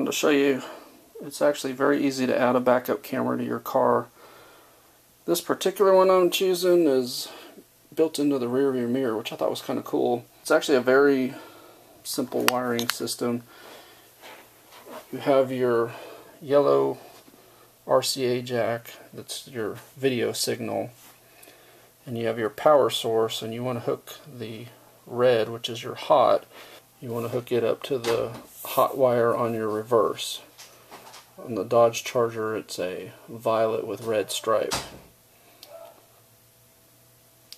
wanted to show you, it's actually very easy to add a backup camera to your car. This particular one I'm choosing is built into the rear view mirror, which I thought was kind of cool. It's actually a very simple wiring system. You have your yellow RCA jack, that's your video signal, and you have your power source, and you want to hook the red, which is your hot, you want to hook it up to the hot wire on your reverse. On the Dodge Charger it's a violet with red stripe.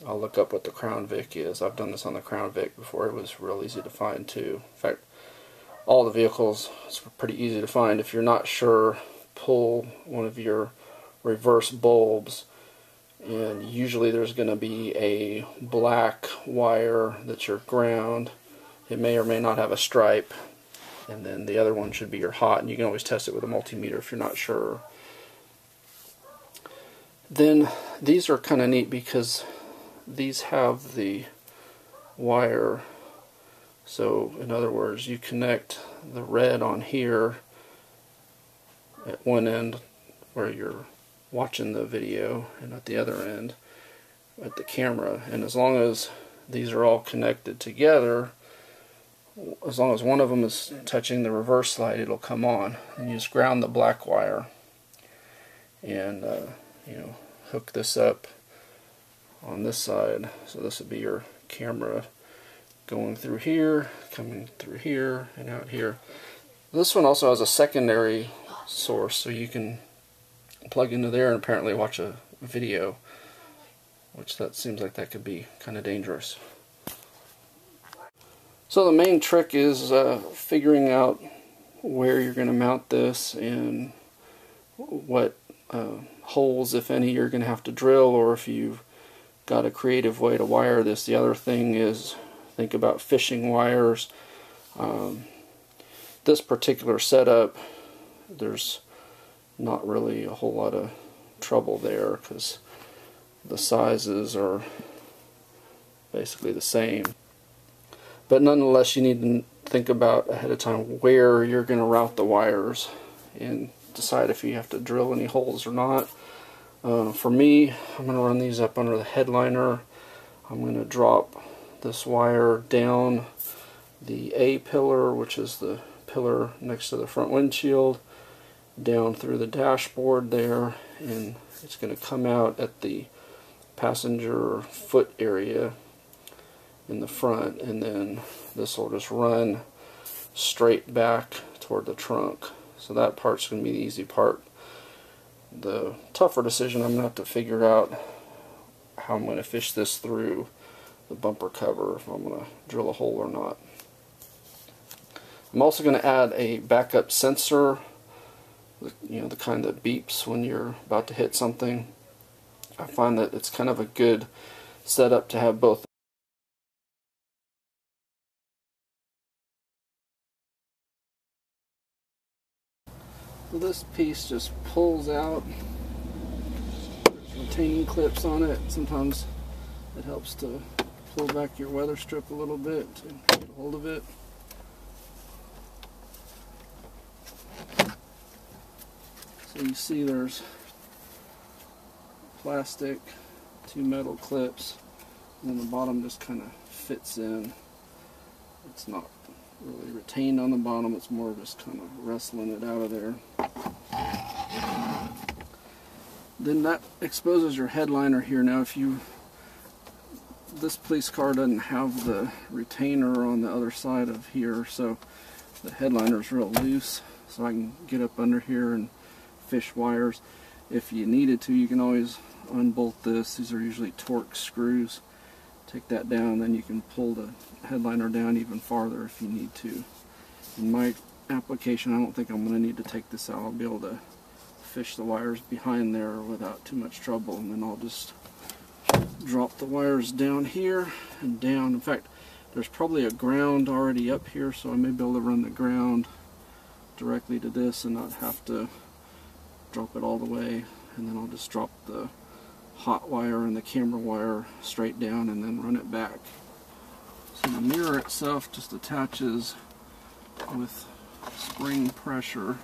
I'll look up what the Crown Vic is. I've done this on the Crown Vic before. It was real easy to find too. In fact, all the vehicles, it's pretty easy to find. If you're not sure, pull one of your reverse bulbs, and usually there's going to be a black wire that's your ground. It may or may not have a stripe, and then the other one should be your hot, and you can always test it with a multimeter if you're not sure. Then these are kind of neat because these have the wire, so in other words, you connect the red on here at one end where you're watching the video, and at the other end at the camera. And as long as these are all connected together, as long as one of them is touching the reverse light, it'll come on. And you just ground the black wire and hook this up on this side. So this would be your camera going through here, coming through here, and out here. This one also has a secondary source, so you can plug into there and apparently watch a video, which that seems like that could be kind of dangerous. So the main trick is figuring out where you're going to mount this and what holes, if any, you're going to have to drill, or if you've got a creative way to wire this. The other thing is think about fishing wires. This particular setup, there's not really a whole lot of trouble there because the sizes are basically the same. But nonetheless, you need to think about ahead of time where you're going to route the wires and decide if you have to drill any holes or not. For me, I'm going to run these up under the headliner. I'm going to drop this wire down the A pillar, which is the pillar next to the front windshield, down through the dashboard there, and it's going to come out at the passenger foot area in the front, and then this will just run straight back toward the trunk. So that part's going to be the easy part. The tougher decision, I'm going to have to figure out how I'm going to fish this through the bumper cover, if I'm going to drill a hole or not. I'm also going to add a backup sensor, the kind that beeps when you're about to hit something. I find that it's kind of a good setup to have both. So this piece just pulls out. There's retaining clips on it. Sometimes it helps to pull back your weather strip a little bit to get a hold of it. So you see there's plastic, two metal clips, and then the bottom just kind of fits in. It's not really retained on the bottom, it's more just kind of wrestling it out of there. Then that exposes your headliner here. Now this police car doesn't have the retainer on the other side of here, so the headliner is real loose, so I can get up under here and fish wires. If you needed to, you can always unbolt this. These are usually Torx screws. Take that down, then you can pull the headliner down even farther if you need to. In my application, I don't think I'm going to need to take this out. I'll be able to fish the wires behind there without too much trouble, and then I'll just drop the wires down here and down. In fact, there's probably a ground already up here, so I may be able to run the ground directly to this and not have to drop it all the way. And then I'll just drop the hot wire and the camera wire straight down and then run it back. So the mirror itself just attaches with spring pressure.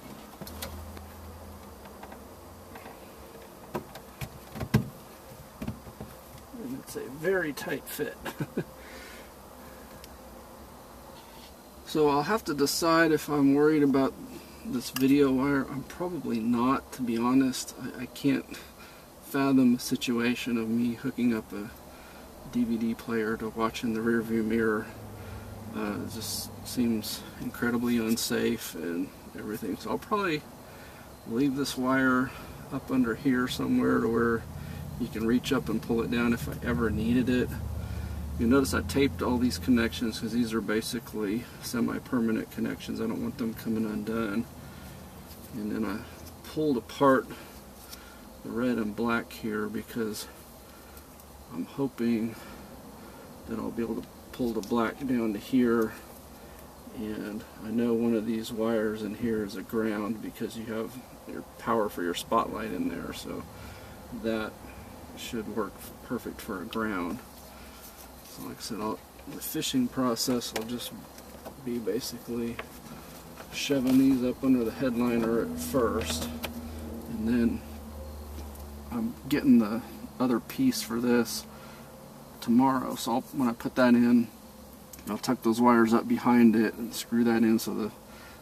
And it's a very tight fit. So I'll have to decide if I'm worried about this video wire. I'm probably not, to be honest. I can't fathom a situation of me hooking up a DVD player to watch in the rear view mirror. It just seems incredibly unsafe and everything. So I'll probably leave this wire up under here somewhere to where you can reach up and pull it down if I ever needed it. You notice I taped all these connections because these are basically semi-permanent connections. I don't want them coming undone. And then I pulled apart the red and black here because I'm hoping that I'll be able to pull the black down to here, and I know one of these wires in here is a ground because you have your power for your spotlight in there, so that should work perfect for a ground. So like I said, the fishing process will just be basically shoving these up under the headliner at first, and then I'm getting the other piece for this tomorrow. So when I put that in, I'll tuck those wires up behind it and screw that in so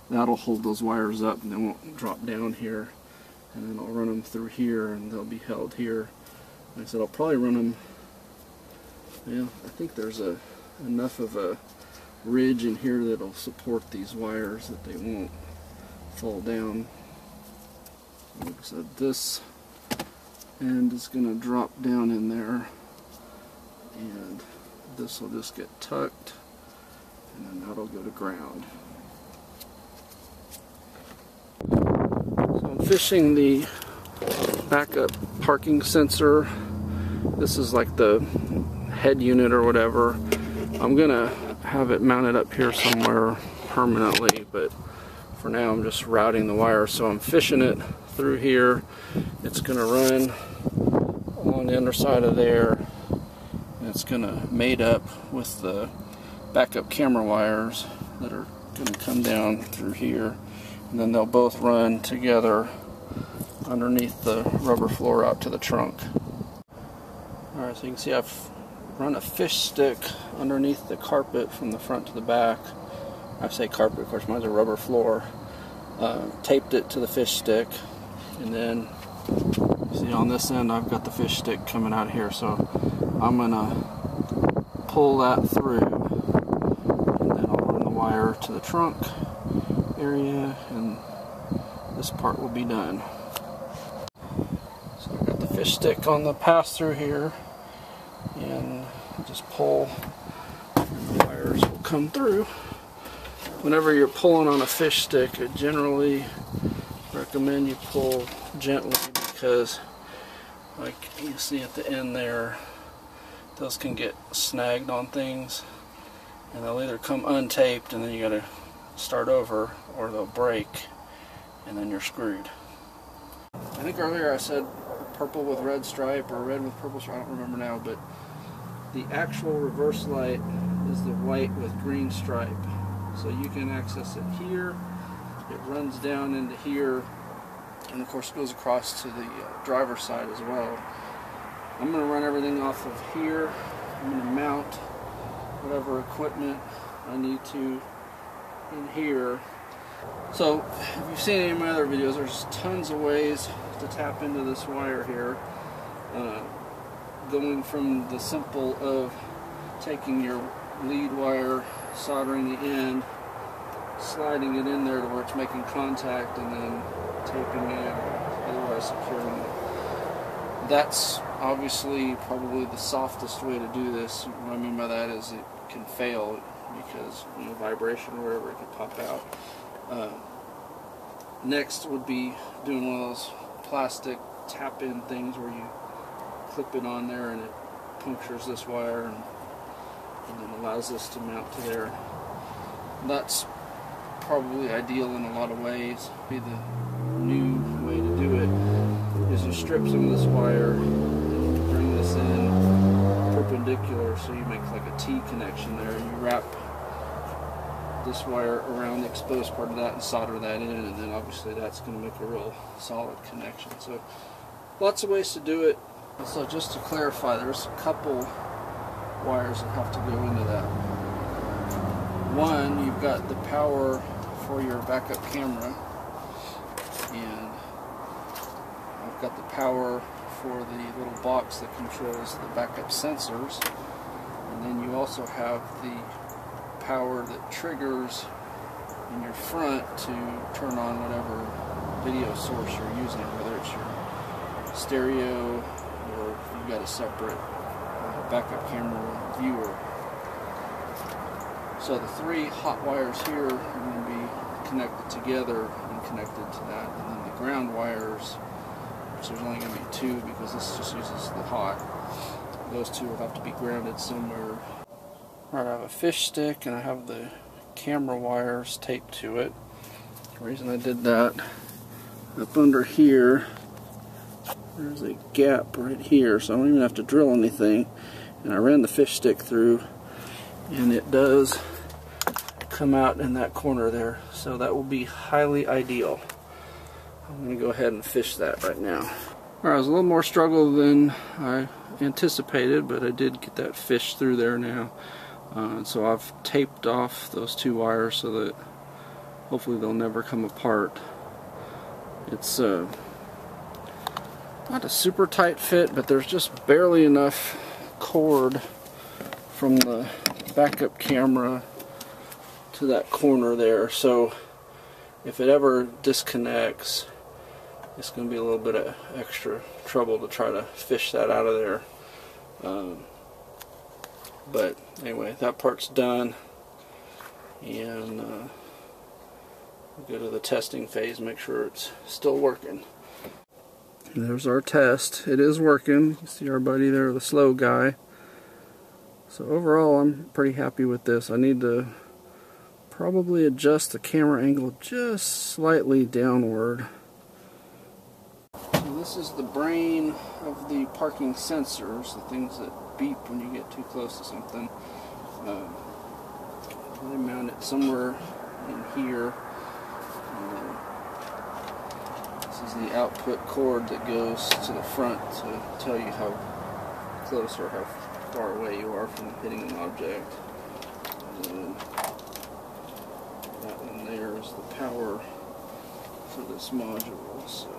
that'll hold those wires up and they won't drop down here. And then I'll run them through here and they'll be held here. Like I said, I'll probably run them, yeah, I think there's enough of a ridge in here that'll support these wires that they won't fall down. Like I said, this end is going to drop down in there, and this will just get tucked, and then that'll go to ground. So I'm fishing the backup parking sensor. This is like the head unit or whatever. I'm gonna have it mounted up here somewhere permanently, but for now I'm just routing the wire. So I'm fishing it through here. It's gonna run along the underside of there, and it's gonna mate up with the backup camera wires that are gonna come down through here, and then they'll both run together underneath the rubber floor out to the trunk. Alright, so you can see I've run a fish stick underneath the carpet from the front to the back. I say carpet, of course mine's a rubber floor. Taped it to the fish stick, and then see on this end I've got the fish stick coming out here, so I'm gonna pull that through, and then I'll run the wire to the trunk area, and this part will be done. So I've got the fish stick on the pass through here, and just pull, and the wires will come through. Whenever you're pulling on a fish stick, I generally recommend you pull gently, because like you see at the end there, those can get snagged on things and they'll either come untaped and then you gotta start over, or they'll break and then you're screwed. I think earlier I said purple with red stripe or red with purple stripe, I don't remember now, but the actual reverse light is the white with green stripe. So you can access it here, it runs down into here, and of course it goes across to the driver's side as well. I'm going to run everything off of here. I'm going to mount whatever equipment I need to in here. So if you've seen any of my other videos, there's tons of ways to tap into this wire here. Going from the simple of taking your lead wire, soldering the end, sliding it in there to where it's making contact, and then taping it, otherwise securing it. That's obviously probably the softest way to do this. What I mean by that is it can fail because, you know, vibration or whatever, it could pop out. Next would be doing one of those plastic tap-in things where you clip it on there and it punctures this wire and then allows this to mount to there. That's probably ideal in a lot of ways. Be the new way to do it is you strip some of this wire and you bring this in perpendicular, so you make like a T connection there. You wrap this wire around the exposed part of that and solder that in, and then obviously that's going to make a real solid connection. So lots of ways to do it. So just to clarify, there's a couple wires that have to go into that. One, you've got the power for your backup camera, and I've got the power for the little box that controls the backup sensors, and then you also have the power that triggers in your front to turn on whatever video source you're using, whether it's your stereo or you've got a separate backup camera viewer. So the three hot wires here are going to be connected together and connected to that, and then the ground wires, which there's only going to be two because this just uses the hot, those two will have to be grounded somewhere. Alright, I have a fish stick and I have the camera wires taped to it. The reason I did that, up under here, there's a gap right here, so I don't even have to drill anything. And I ran the fish stick through, and it does come out in that corner there, so that will be highly ideal. I'm going to go ahead and fish that right now. Alright, it was a little more struggle than I anticipated, but I did get that fish through there now. So I've taped off those two wires so that hopefully they'll never come apart. It's not a super tight fit, but there's just barely enough cord from the backup camera to that corner there, so if it ever disconnects, it's going to be a little bit of extra trouble to try to fish that out of there. But anyway, that part's done, and we'll go to the testing phase, make sure it's still working. And there's our test. It is working. You see our buddy there, the slow guy. So overall, I'm pretty happy with this. I need to probably adjust the camera angle just slightly downward. So this is the brain of the parking sensors, the things that beep when you get too close to something. They mount it somewhere in here. This is the output cord that goes to the front to tell you how close or how far away you are from hitting an object. And then that one there is the power for this module. So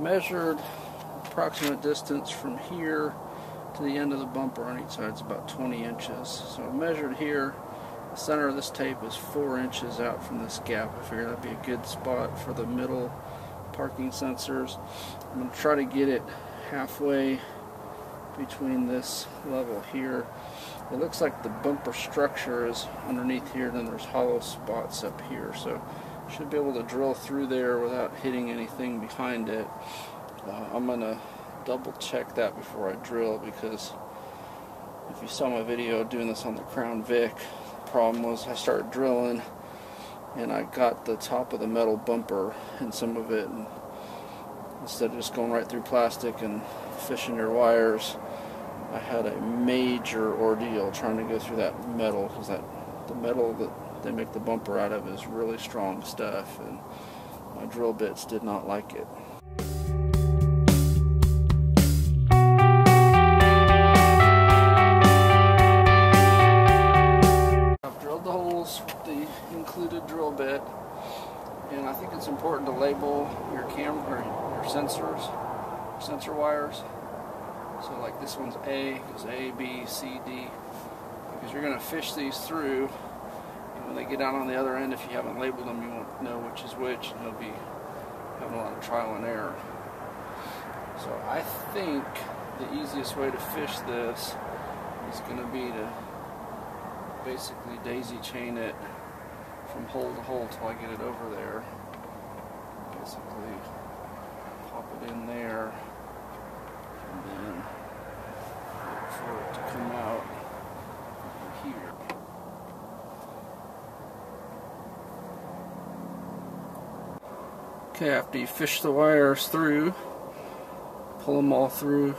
measured approximate distance from here to the end of the bumper on each side is about 20 inches. So I measured here, the center of this tape is 4 inches out from this gap. I figured that'd be a good spot for the middle parking sensors. I'm going to try to get it halfway between this level here. It looks like the bumper structure is underneath here, then there's hollow spots up here, so should be able to drill through there without hitting anything behind it. I'm going to double check that before I drill, because if you saw my video doing this on the Crown Vic, the problem was I started drilling and I got the top of the metal bumper in some of it, and instead of just going right through plastic and fishing your wires, I had a major ordeal trying to go through that metal, because the metal that they make the bumper out of is really strong stuff, and my drill bits did not like it. I've drilled the holes with the included drill bit, and I think it's important to label your camera or your sensor wires. So like this one's A, goes A, B, C, D, because you're going to fish these through. When they get out on the other end, if you haven't labeled them, you won't know which is which, and you'll be having a lot of trial and error. So I think the easiest way to fish this is going to be to basically daisy chain it from hole to hole till I get it over there. Basically pop it in there and then wait for it to come out here. Okay, after you fish the wires through, pull them all through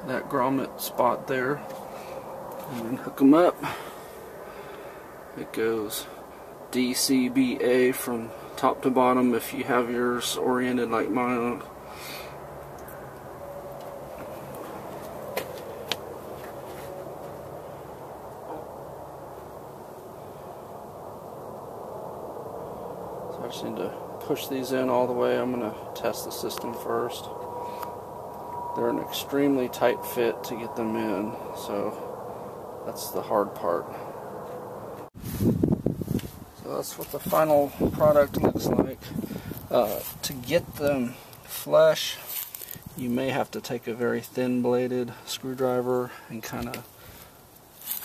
that grommet spot there, and then hook them up. It goes DCBA from top to bottom if you have yours oriented like mine. So I just need to push these in all the way. I'm going to test the system first. They're an extremely tight fit to get them in, so that's the hard part. So that's what the final product looks like. To get them flush, you may have to take a very thin bladed screwdriver and kind of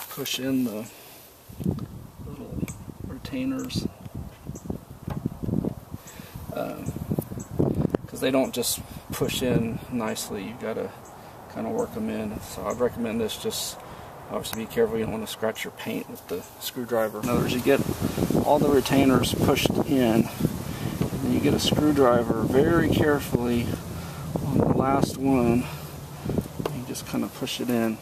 push in the little retainers, because they don't just push in nicely. You've got to kind of work them in. So I'd recommend this. Just obviously be careful, you don't want to scratch your paint with the screwdriver. In other words, you get all the retainers pushed in, and then you get a screwdriver very carefully on the last one, and you just kind of push it in.